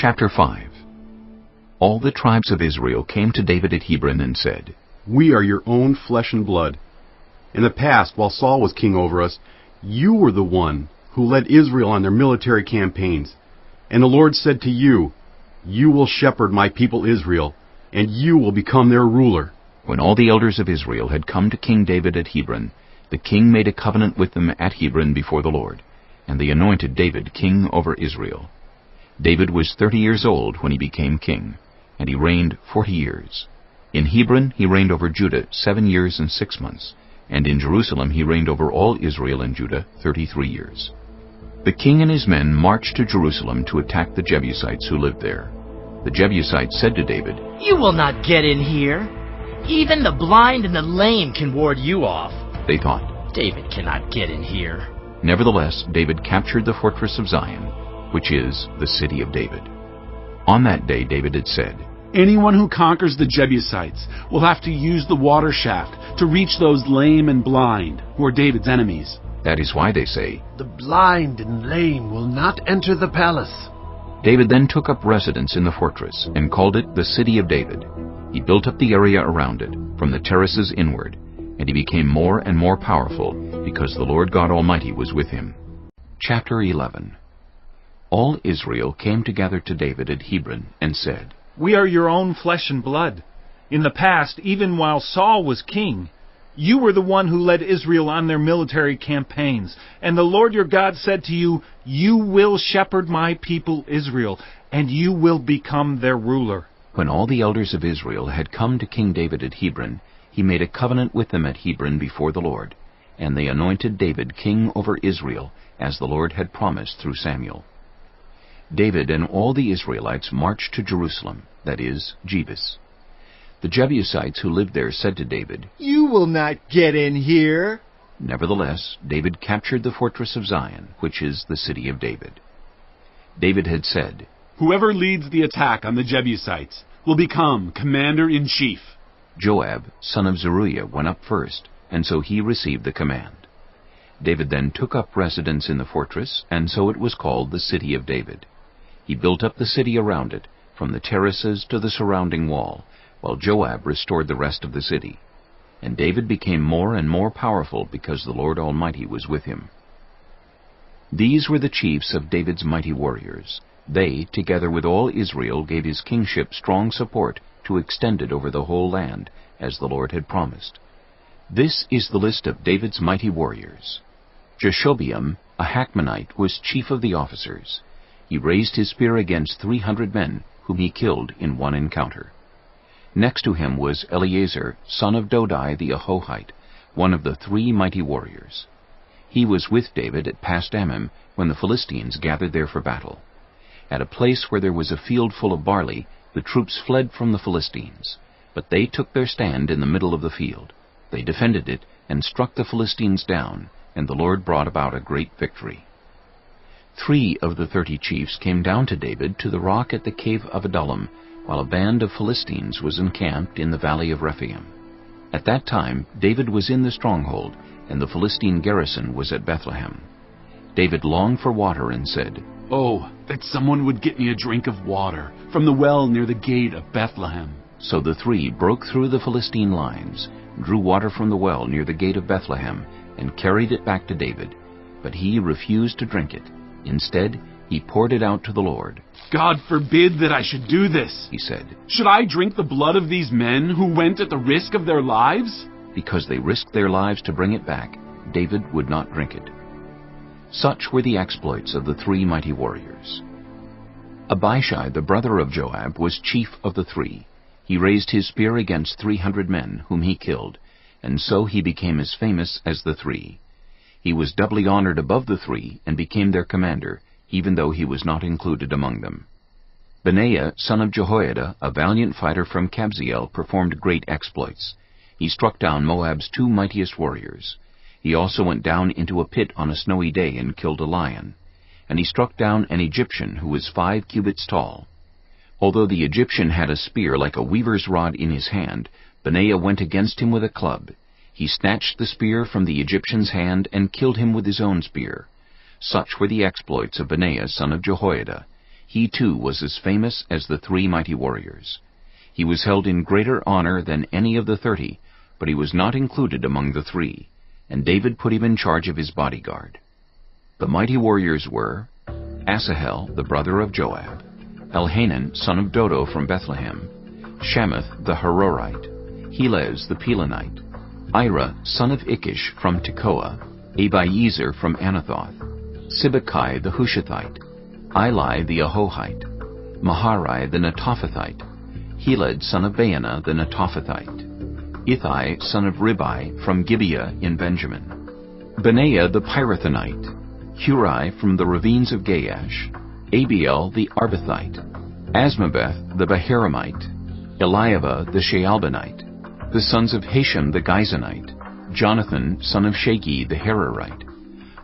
Chapter 5. All the tribes of Israel came to David at Hebron and said, "We are your own flesh and blood. In the past, while Saul was king over us, you were the one who led Israel on their military campaigns. And the Lord said to you, 'You will shepherd my people Israel, and you will become their ruler.'" When all the elders of Israel had come to King David at Hebron, the king made a covenant with them at Hebron before the Lord, and they anointed David king over Israel. David was 30 years old when he became king, and he reigned 40 years. In Hebron he reigned over Judah 7 years and 6 months, and in Jerusalem he reigned over all Israel and Judah 33 years. The king and his men marched to Jerusalem to attack the Jebusites who lived there. The Jebusites said to David, "You will not get in here. Even the blind and the lame can ward you off." They thought. "David cannot get in here." Nevertheless, David captured the fortress of Zion, which is the city of David. On that day David had said, "Anyone who conquers the Jebusites will have to use the water shaft to reach those lame and blind, who are David's enemies." That is why they say, "The blind and lame will not enter the palace." David then took up residence in the fortress and called it the City of David. He built up the area around it, from the terraces inward, and he became more and more powerful because the Lord God Almighty was with him. Chapter 11. All Israel came together to David at Hebron and said, "We are your own flesh and blood. In the past, even while Saul was king, you were the one who led Israel on their military campaigns, and the Lord your God said to you, 'You will shepherd my people Israel, and you will become their ruler.'" When all the elders of Israel had come to King David at Hebron, he made a covenant with them at Hebron before the Lord, and they anointed David king over Israel, as the Lord had promised through Samuel. David and all the Israelites marched to Jerusalem, that is, Jebus. The Jebusites who lived there said to David, "You will not get in here." Nevertheless, David captured the fortress of Zion, which is the city of David. David had said, "Whoever leads the attack on the Jebusites will become commander-in-chief." Joab, son of Zeruiah, went up first, and so he received the command. David then took up residence in the fortress, and so it was called the City of David. He built up the city around it, from the terraces to the surrounding wall, while Joab restored the rest of the city. And David became more and more powerful because the Lord Almighty was with him. These were the chiefs of David's mighty warriors. They, together with all Israel, gave his kingship strong support to extend it over the whole land, as the Lord had promised. This is the list of David's mighty warriors. Jashobeam, a Hakmonite, was chief of the officers. He raised his spear against 300 men, whom he killed in one encounter. Next to him was Eleazar, son of Dodai the Ahohite, one of the 3 mighty warriors. He was with David at Pas-dammim when the Philistines gathered there for battle. At a place where there was a field full of barley, the troops fled from the Philistines, but they took their stand in the middle of the field. They defended it and struck the Philistines down, and the Lord brought about a great victory. 3 of the 30 chiefs came down to David to the rock at the cave of Adullam, while a band of Philistines was encamped in the valley of Rephaim. At that time David was in the stronghold, and the Philistine garrison was at Bethlehem. David longed for water and said, "Oh, that someone would get me a drink of water from the well near the gate of Bethlehem." So the 3 broke through the Philistine lines, drew water from the well near the gate of Bethlehem, and carried it back to David. But he refused to drink it. Instead, he poured it out to the Lord. "God forbid that I should do this," he said. "Should I drink the blood of these men who went at the risk of their lives?" Because they risked their lives to bring it back, David would not drink it. Such were the exploits of the 3 mighty warriors. Abishai, the brother of Joab, was chief of the 3. He raised his spear against 300 men, whom he killed, and so he became as famous as the 3. He was doubly honored above the 3, and became their commander, even though he was not included among them. Benaiah, son of Jehoiada, a valiant fighter from Kabzeel, performed great exploits. He struck down Moab's 2 mightiest warriors. He also went down into a pit on a snowy day and killed a lion. And he struck down an Egyptian who was 5 cubits tall. Although the Egyptian had a spear like a weaver's rod in his hand, Benaiah went against him with a club. He snatched the spear from the Egyptian's hand and killed him with his own spear. Such were the exploits of Benaiah, son of Jehoiada. He too was as famous as the 3 mighty warriors. He was held in greater honor than any of the 30, but he was not included among the 3, and David put him in charge of his bodyguard. The mighty warriors were Asahel, the brother of Joab, Elhanan, son of Dodo from Bethlehem, Shamath the Harorite, Helez the Pelonite, Ira, son of Ikish from Tekoa, Abiezer from Anathoth, Sibbecai the Hushathite, Eli the Ahohite, Maharai the Netophathite, Heled son of Baanah the Netophathite, Ithai son of Ribai from Gibeah in Benjamin, Benaiah the Pirathonite, Hurai from the ravines of Gaash, Abiel the Arbathite, Asmaveth the Baharamite, Eliabah the Shaalbanite, the sons of Hashem the Gizonite, Jonathan son of Shagi the Hararite,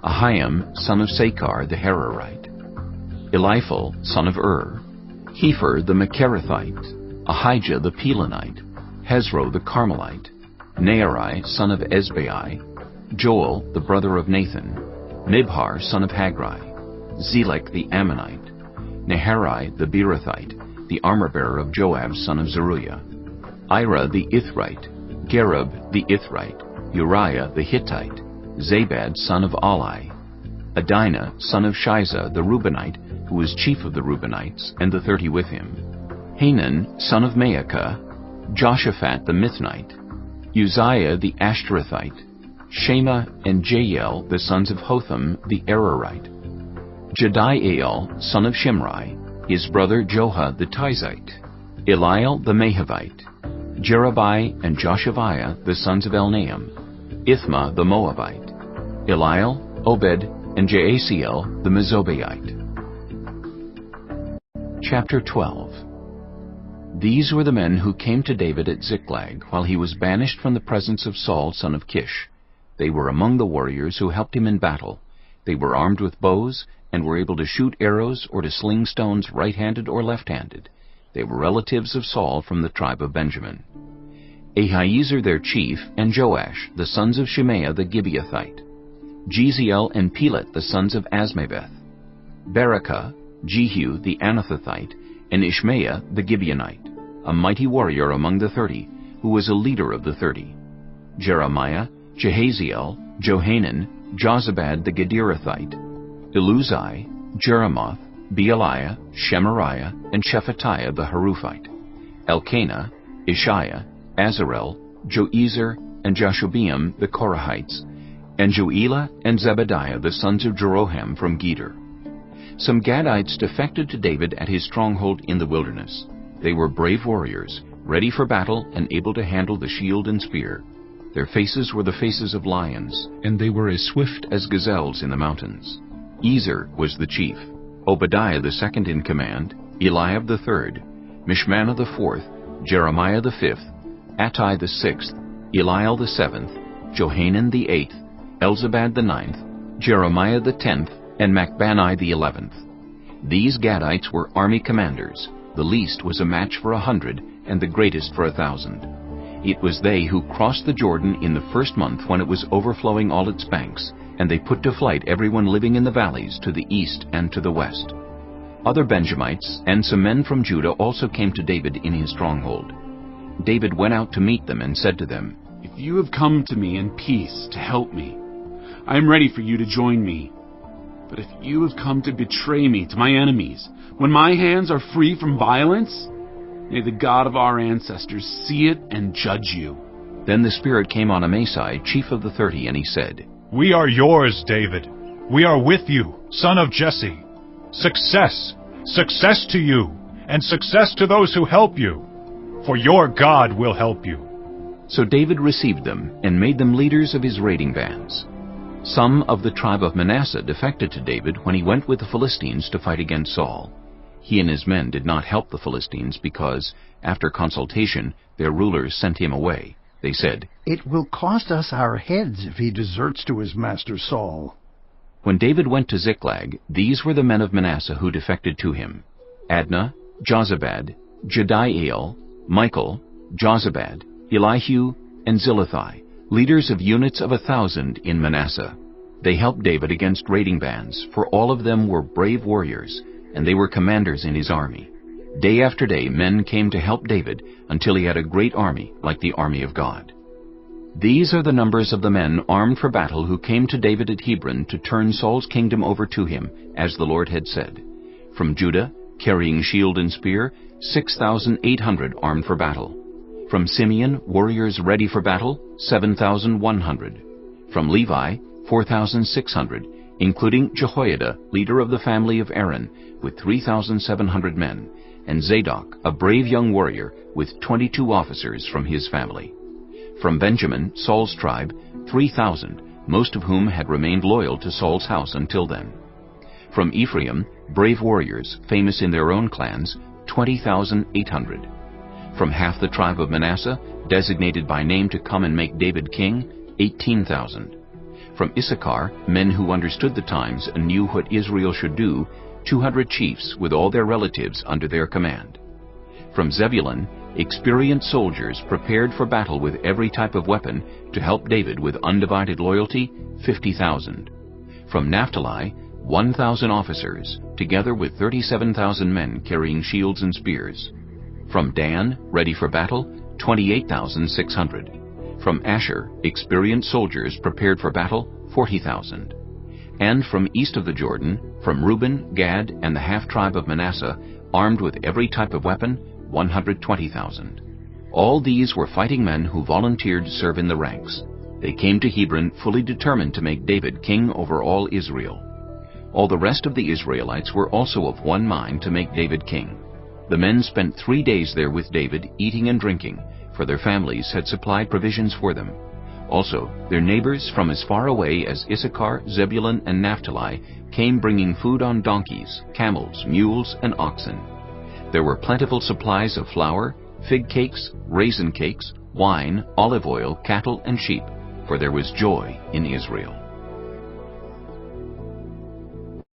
Ahiam son of Sakar the Hararite, Eliphal son of Hefer the Macherathite, Ahijah the Pelonite, Hezro the Carmelite, Naarai son of Ezbai, Joel the brother of Nathan, Mibhar son of Hagri, Zelek the Ammonite, Naharai the Beerothite, the armor-bearer of Joab son of Zeruiah, Ira the Ithrite, Gareb the Ithrite, Uriah the Hittite, Zabad son of Ali, Adinah son of Shiza the Reubenite, who was chief of the Reubenites, and the 30 with him, Hanan son of Maacah, Joshaphat the Mithnite, Uzziah the Ashtorethite, Shema and Jael the sons of Hotham the Ararite, Jediael son of Shimri, his brother Joha the Tizite, Eliel the Mahavite, Jerubai and Joshaviah the sons of Elnaam, Ithma the Moabite, Eliel, Obed, and Jaasiel the Mezobaite. Chapter 12. These were the men who came to David at Ziklag while he was banished from the presence of Saul son of Kish. They were among the warriors who helped him in battle. They were armed with bows and were able to shoot arrows or to sling stones right-handed or left-handed. They were relatives of Saul from the tribe of Benjamin. Ahiezer their chief, and Joash, the sons of Shemaiah the Gibeathite, Jeziel and Pelet the sons of Asmaveth, Berakah, Jehu the Anathothite, and Ishmaiah the Gibeonite, a mighty warrior among the 30, who was a leader of the 30, Jeremiah, Jehaziel, Johanan, Jozabad the Gederathite, Eluzai, Jeremoth, Bealiah, Shemariah, and Shephatiah the Haruphite, Elkanah, Ishiah, Azarel, Joezer, and Jashobeam the Korahites, and Joelah and Zebadiah the sons of Jeroham from Geder. Some Gadites defected to David at his stronghold in the wilderness. They were brave warriors, ready for battle and able to handle the shield and spear. Their faces were the faces of lions, and they were as swift as gazelles in the mountains. Ezer was the chief, Obadiah the second in command, Eliab the third, Mishmannah the fourth, Jeremiah the fifth, Attai the sixth, Eliel the seventh, Johanan the eighth, Elzabad the ninth, Jeremiah the 10th, and Macbanai the 11th. These Gadites were army commanders. The least was a match for 100, and the greatest for 1,000. It was they who crossed the Jordan in the first month when it was overflowing all its banks, and they put to flight everyone living in the valleys to the east and to the west. Other Benjamites and some men from Judah also came to David in his stronghold. David went out to meet them and said to them, "If you have come to me in peace to help me, I am ready for you to join me. But if you have come to betray me to my enemies, when my hands are free from violence, may the God of our ancestors see it and judge you." Then the Spirit came on Amasai, chief of the 30, and he said, "We are yours, David. We are with you, son of Jesse. Success, success to you, and success to those who help you, for your God will help you." So David received them and made them leaders of his raiding bands. Some of the tribe of Manasseh defected to David when he went with the Philistines to fight against Saul. He and his men did not help the Philistines because, after consultation, their rulers sent him away. They said, "It will cost us our heads if he deserts to his master Saul." When David went to Ziklag, these were the men of Manasseh who defected to him: Adnah, Jozabad, Jediael, Michael, Jozabad, Elihu, and Zilithai, leaders of units of 1,000 in Manasseh. They helped David against raiding bands, for all of them were brave warriors, and they were commanders in his army. Day after day men came to help David until he had a great army like the army of God. These are the numbers of the men armed for battle who came to David at Hebron to turn Saul's kingdom over to him, as the Lord had said. From Judah, carrying shield and spear, 6,800 armed for battle. From Simeon, warriors ready for battle, 7,100. From Levi, 4,600, including Jehoiada, leader of the family of Aaron, with 3,700 men, and Zadok, a brave young warrior, with 22 officers from his family. From Benjamin, Saul's tribe, 3,000, most of whom had remained loyal to Saul's house until then. From Ephraim, brave warriors, famous in their own clans, 20,800. From half the tribe of Manasseh, designated by name to come and make David king, 18,000. From Issachar, men who understood the times and knew what Israel should do, 200 chiefs with all their relatives under their command. From Zebulun, experienced soldiers prepared for battle with every type of weapon to help David with undivided loyalty, 50,000. From Naphtali, 1,000 officers, together with 37,000 men carrying shields and spears. From Dan, ready for battle, 28,600. From Asher, experienced soldiers prepared for battle, 40,000. And from east of the Jordan, from Reuben, Gad, and the half-tribe of Manasseh, armed with every type of weapon, 120,000. All these were fighting men who volunteered to serve in the ranks. They came to Hebron fully determined to make David king over all Israel. All the rest of the Israelites were also of one mind to make David king. The men spent 3 days there with David, eating and drinking, for their families had supplied provisions for them. Also, their neighbors from as far away as Issachar, Zebulun, and Naphtali came bringing food on donkeys, camels, mules, and oxen. There were plentiful supplies of flour, fig cakes, raisin cakes, wine, olive oil, cattle, and sheep, for there was joy in Israel.